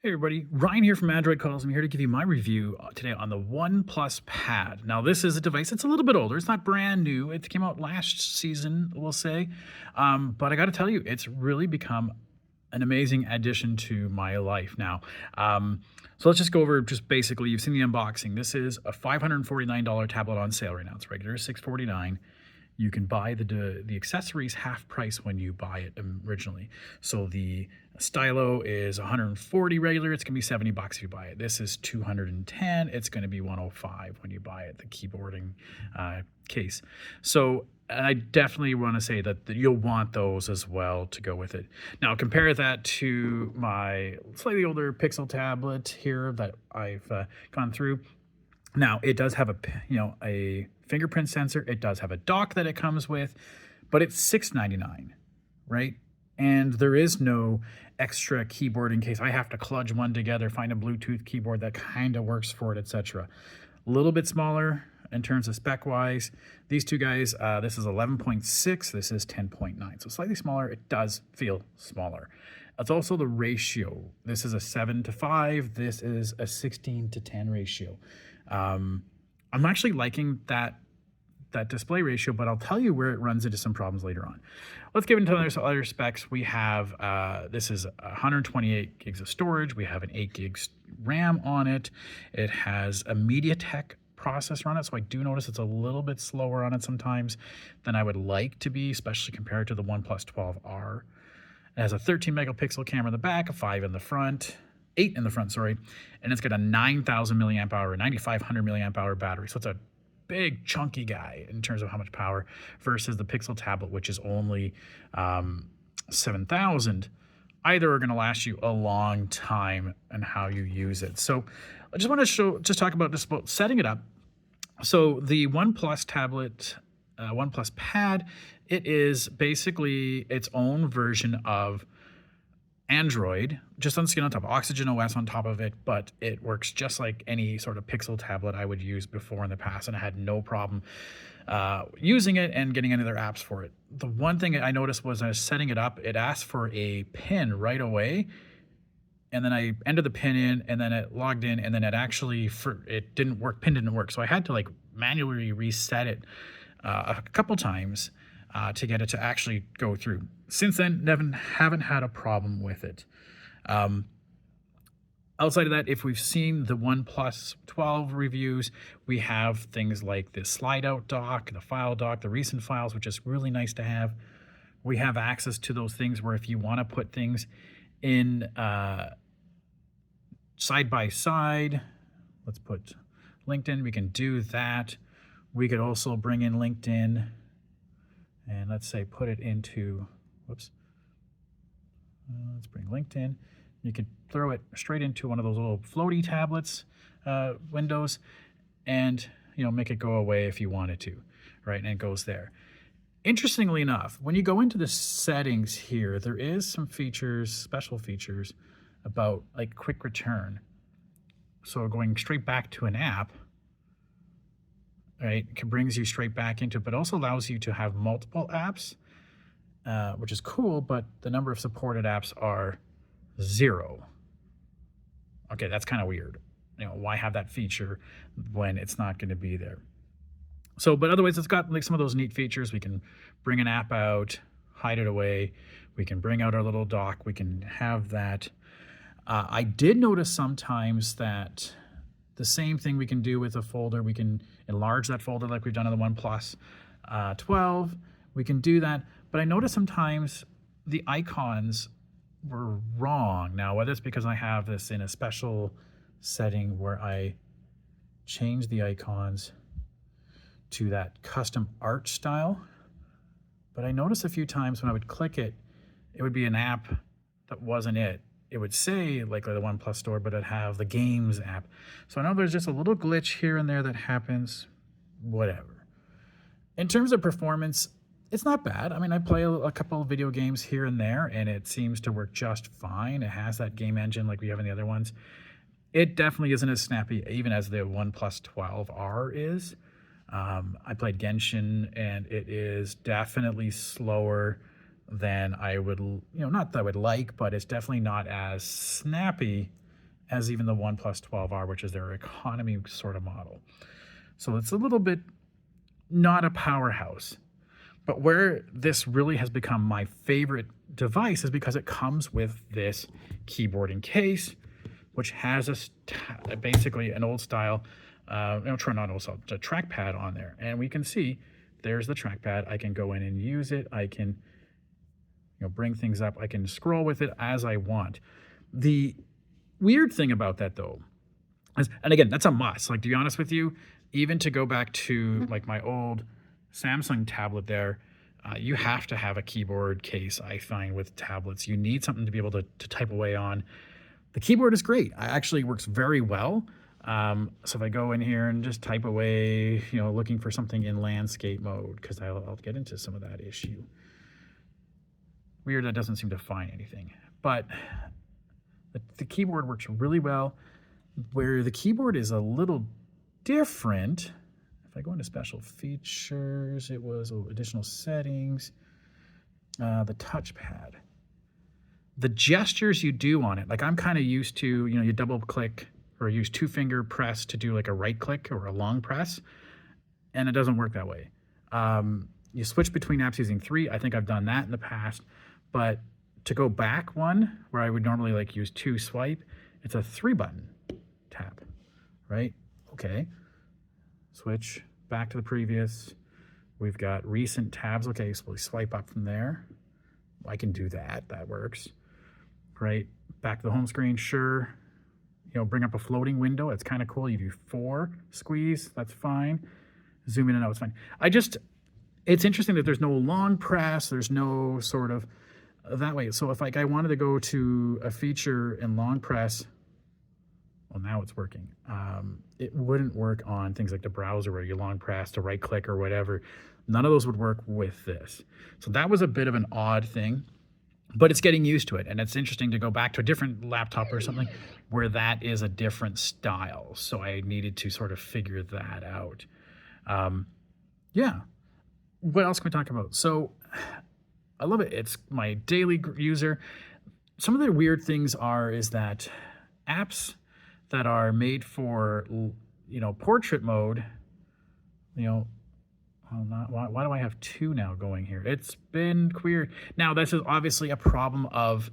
Hey everybody, Ryan here from Android Calls. I'm here to give you my review today on the OnePlus Pad. Now, this is a device that's a little bit older. It's not brand new. It came out last season, we'll say. But I got to tell you, it's really become an amazing addition to my life now. So let's just go over just basically, you've seen the unboxing. This is a $549 tablet on sale right now. It's regular $649. You can buy the accessories half price when you buy it originally. So the Stylo is 140 regular. It's gonna be 70 bucks if you buy it. This is 210. It's gonna be 105 when you buy it, the keyboarding case. So and I definitely want to say that you'll want those as well to go with it. Now compare that to my slightly older Pixel tablet here that I've gone through. Now it does have a fingerprint sensor. It does have a dock that it comes with, but it's $699, right? And there is no extra keyboard in case I have to kludge one together, find a Bluetooth keyboard that kind of works for it, etc. A little bit smaller in terms of spec wise. These two guys, this is 11.6, this is 10.9, so slightly smaller. It does feel smaller. It's also the ratio. This is a 7:5. This is a 16:10 ratio. I'm actually liking that display ratio, but I'll tell you where it runs into some problems later on. Let's get into other specs. We have, this is 128 gigs of storage. We have an 8 gigs RAM on it. It has a MediaTek processor on it, so I do notice it's a little bit slower on it sometimes than I would like to be, especially compared to the OnePlus 12R. It has a 13 megapixel camera in the back, a 5 in the front, 8 in the front, sorry, and it's got a 9,000 milliamp hour, 9,500 milliamp hour battery. So it's a big chunky guy in terms of how much power versus the Pixel tablet, which is only 7,000. Either are going to last you a long time and how you use it. So I just want to talk about setting it up. So the OnePlus tablet, OnePlus Pad, it is basically its own version of Android, just on skin on top, Oxygen OS on top of it, but it works just like any sort of Pixel tablet I would use before in the past, and I had no problem using it and getting any other apps for it. The one thing I noticed was I was setting it up, it asked for a PIN right away, and then I entered the PIN in, and then it logged in, and then it didn't work, PIN didn't work, so I had to like manually reset it a couple times to get it to actually go through. Since then, haven't had a problem with it. Outside of that, if we've seen the OnePlus 12 reviews, we have things like the slide out dock, the file dock, the recent files, which is really nice to have. We have access to those things where if you want to put things in side by side, let's put LinkedIn, we can do that. We could also bring in LinkedIn and let's say put it into, whoops, let's bring LinkedIn. You can throw it straight into one of those little floaty tablets windows and make it go away if you wanted to, right? And it goes there. Interestingly enough, when you go into the settings here, there is some features, special features about like quick return. So going straight back to an app, right, it brings you straight back into it, but also allows you to have multiple apps, which is cool, but the number of supported apps are 0. Okay, that's kind of weird. Why have that feature when it's not going to be there? So, but otherwise, it's got like some of those neat features. We can bring an app out, hide it away. We can bring out our little dock. We can have that. I did notice sometimes that the same thing we can do with a folder. We can enlarge that folder like we've done on the OnePlus 12. We can do that. But I noticed sometimes the icons were wrong. Now, whether it's because I have this in a special setting where I change the icons to that custom art style, but I noticed a few times when I would click it, it would be an app that wasn't it. It would say like the OnePlus Store, but it'd have the Games app. So I know there's just a little glitch here and there that happens, whatever. In terms of performance, it's not bad. I mean, I play a couple of video games here and there, and it seems to work just fine. It has that game engine like we have in the other ones. It definitely isn't as snappy, even as the OnePlus 12R is. I played Genshin, and it is definitely slower than I would, not that I would like, but it's definitely not as snappy as even the OnePlus 12R, which is their economy sort of model. So it's a little bit not a powerhouse. But where this really has become my favorite device is because it comes with this keyboard and case, which has basically an old style, not old style, a trackpad on there. And we can see there's the trackpad. I can go in and use it. I can bring things up. I can scroll with it as I want. The weird thing about that though is, and again, that's a must. Like, to be honest with you, even to go back to like my old Samsung tablet there, you have to have a keyboard case. I find with tablets, you need something to be able to type away on. The keyboard is great. It actually works very well. So if I go in here and just type away, looking for something in landscape mode, because I'll get into some of that issue. Weird, that doesn't seem to find anything. But the keyboard works really well. Where the keyboard is a little different, if I go into special features, it was additional settings, the touchpad. The gestures you do on it, like I'm kind of used to, you double click or use 2-finger press to do like a right click or a long press, and it doesn't work that way. You switch between apps using 3. I think I've done that in the past, but to go back one where I would normally like use 2 swipe, it's a 3-button tap, right? Okay. Switch back to the previous. We've got recent tabs. Okay, so we swipe up from there. I can do that. That works. Right. Back to the home screen. Sure. Bring up a floating window. It's kind of cool. You do 4 squeeze. That's fine. Zoom in and out. It's fine. It's interesting that there's no long press. There's no sort of that way. So if I wanted to go to a feature and long press, well, now it's working. It wouldn't work on things like the browser where you long press to right click or whatever. None of those would work with this. So that was a bit of an odd thing, but it's getting used to it. And it's interesting to go back to a different laptop or something where that is a different style. So I needed to sort of figure that out. Yeah. What else can we talk about? So I love it. It's my daily user. Some of the weird things is that apps that are made for, portrait mode, why do I have 2 now going here? It's been weird. Now, this is obviously a problem of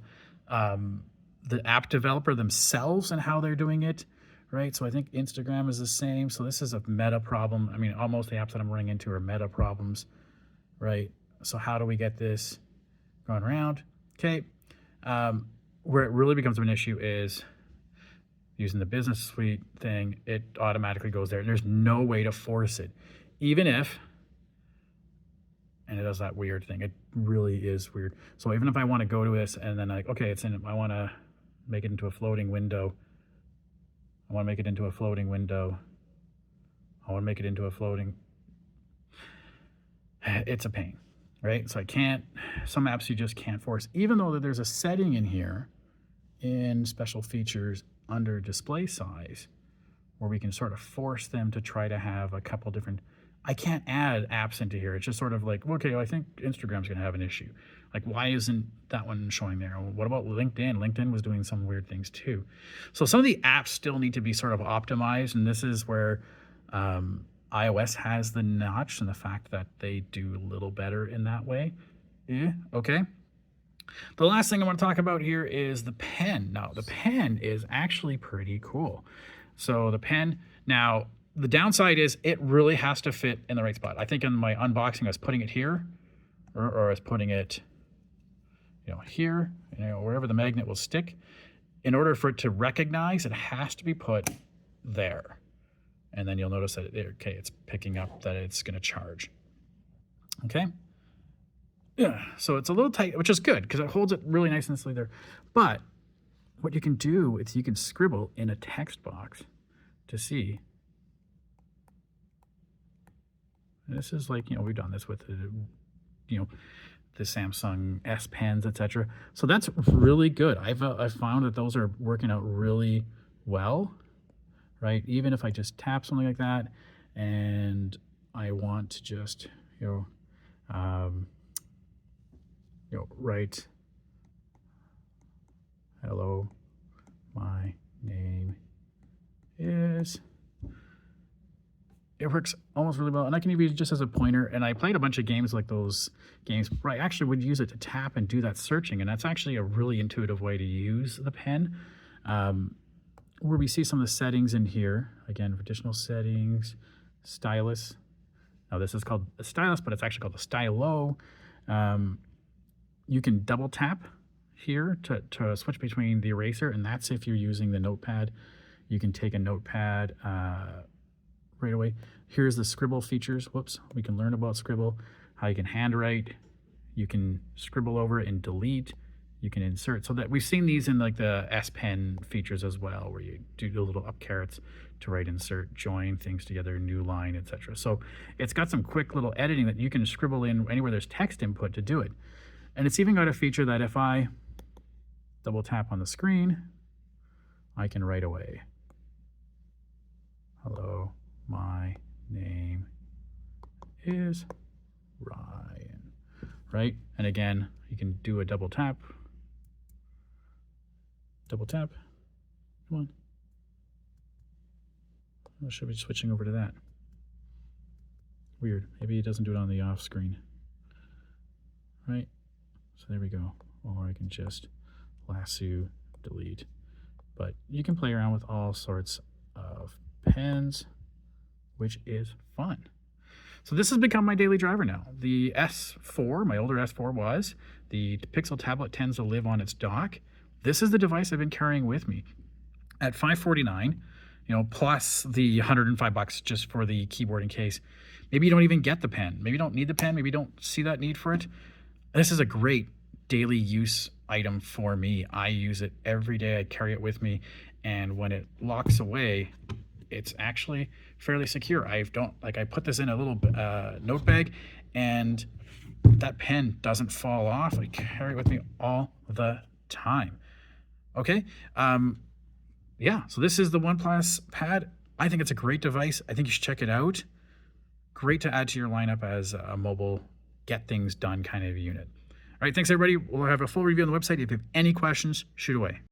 the app developer themselves and how they're doing it, right? So I think Instagram is the same. So this is a meta problem. I mean, almost the apps that I'm running into are meta problems, right? So how do we get this going around? Okay. Where it really becomes an issue is using the business suite thing. It automatically goes there. There's no way to force it. Even if, and it does that weird thing. It really is weird. So even if I want to go to this and then okay, I want to make it into a floating window. I want to make it into a floating window. I want to make it into a floating. It's a pain, right? So some apps you just can't force, even though there's a setting in here in special features under display size where we can sort of force them to try to have a couple different. I can't add apps into here. It's just sort of like, okay, I think Instagram's going to have an issue. Like, why isn't that one showing there? What about LinkedIn? LinkedIn was doing some weird things too. So some of the apps still need to be sort of optimized, and this is where iOS has the notch and the fact that they do a little better in that way. Yeah, okay. The last thing I want to talk about here is the pen. Now, the pen is actually pretty cool. So the pen, now, the downside is it really has to fit in the right spot. I think in my unboxing, I was putting it here, or I was putting it, here, wherever the magnet will stick. In order for it to recognize, it has to be put there. And then you'll notice that, okay, it's picking up that it's going to charge. Okay. Yeah, so it's a little tight, which is good because it holds it really nice and nicely there. But what you can do is you can scribble in a text box to see. This is like, we've done this with, the Samsung S Pens, etc. So that's really good. I've found that those are working out really well, right? Even if I just tap something like that and I want to just, write, hello, my name this. It works almost really well, and I can use it just as a pointer, and I played a bunch of games like those games where I actually would use it to tap and do that searching, and that's actually a really intuitive way to use the pen. Where we see some of the settings in here, again, additional settings, Stylus. Now this is called the Stylus, but it's actually called the Stylo. You can double tap here to switch between the eraser, and that's if you're using the notepad. You can take a notepad right away. Here's the scribble features. Whoops, we can learn about scribble, how you can handwrite, you can scribble over and delete, you can insert. So that we've seen these in like the S Pen features as well, where you do the little up carrots to write, insert, join things together, new line, etc. So it's got some quick little editing that you can scribble in anywhere there's text input to do it. And it's even got a feature that if I double tap on the screen, I can write away. Hello, my name is Ryan, right? And again, you can do a double tap. Double tap. Come on. I should be switching over to that. Weird. Maybe it doesn't do it on the off screen. Right? So there we go. Or I can just lasso, delete. But you can play around with all sorts of pens, which is fun. So this has become my daily driver now. The S4, my older S4 was. The Pixel tablet tends to live on its dock. This is the device I've been carrying with me. At $549, you know, plus the $105 just for the keyboard and case. Maybe you don't even get the pen. Maybe you don't need the pen. Maybe you don't see that need for it. This is a great daily use item for me. I use it every day. I carry it with me. And when it locks away, it's actually fairly secure. I put this in a little note bag, and that pen doesn't fall off. I carry it with me all the time. Okay. Yeah, so this is the OnePlus Pad. I think it's a great device. I think you should check it out. Great to add to your lineup as a mobile, get things done kind of unit. All right, thanks everybody. We'll have a full review on the website. If you have any questions, shoot away.